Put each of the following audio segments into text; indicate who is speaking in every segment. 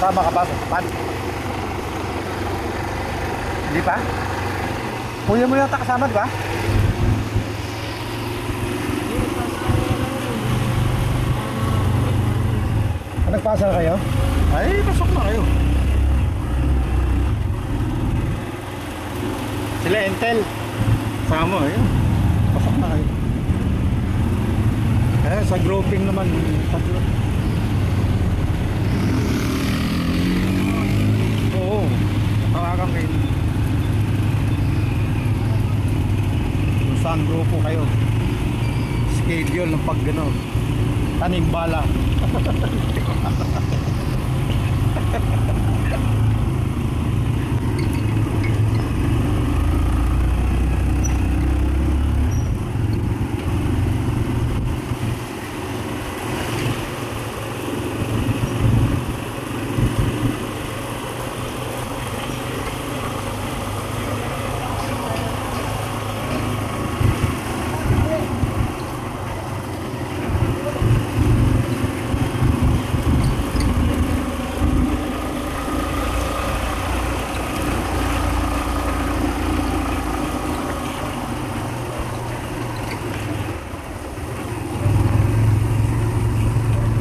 Speaker 1: Kasama ka ba? Pan? Hindi pa? Kuya mo yata kasama, di ba? Nagpasa kayo? Ay, pasok na kayo. Sila Intel. Sama, ayun. Pasok na kayo. Eh, sa grouping naman, tatlo. Oo, nakakarang kayo. Kung saan grupo kayo. Schedule ng paggano. Tanimbala.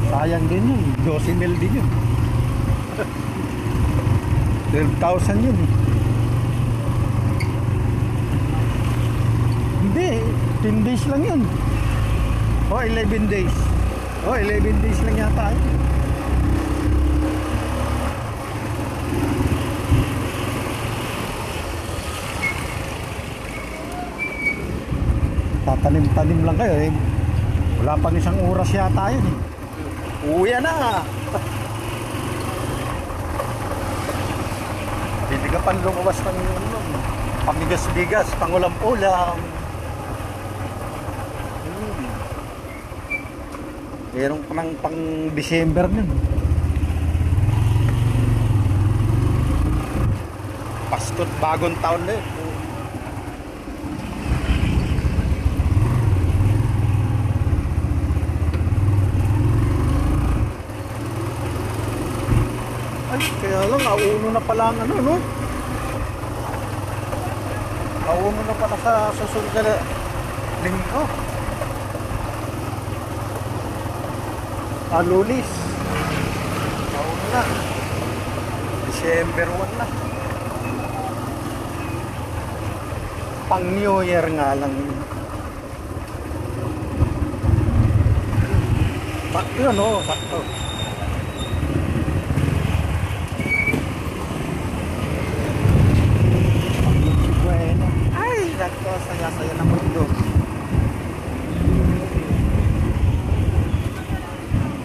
Speaker 1: Sayang din yun, 12 mil din yun. 12,000 yun. Hindi, 10 days lang yun. O 11 days. O 11 days lang yata yun. Tatanim-tanim lang kayo eh. Wala pang isang oras yata yun eh. Uwi na. Hindi ka pan lumabas ng pamigas-bigas, pangulam-ulam. Meron pa ng pang December nun. Pasko't bagong taon na yun. Ay, kaya lang, auno na pala ang ano, no? Auno na pala sa susunod na linggo. Lulis. Auno na. December 1 na. Pang New Year nga lang yun. Sakto yun, no? Sakto. Saya-saya ng mundo.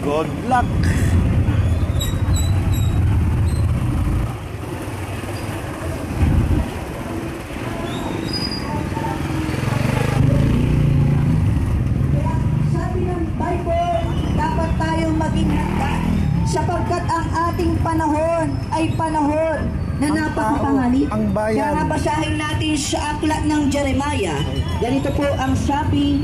Speaker 1: Good luck.
Speaker 2: Sabi ng Bible, dapat tayong maging handa sapagkat ang ating panahon ay panahon na napakapanganib.
Speaker 1: Ang bayan.
Speaker 2: Kaya basahin natin sa aklat ng Jeremiah. Ganito po ang sabi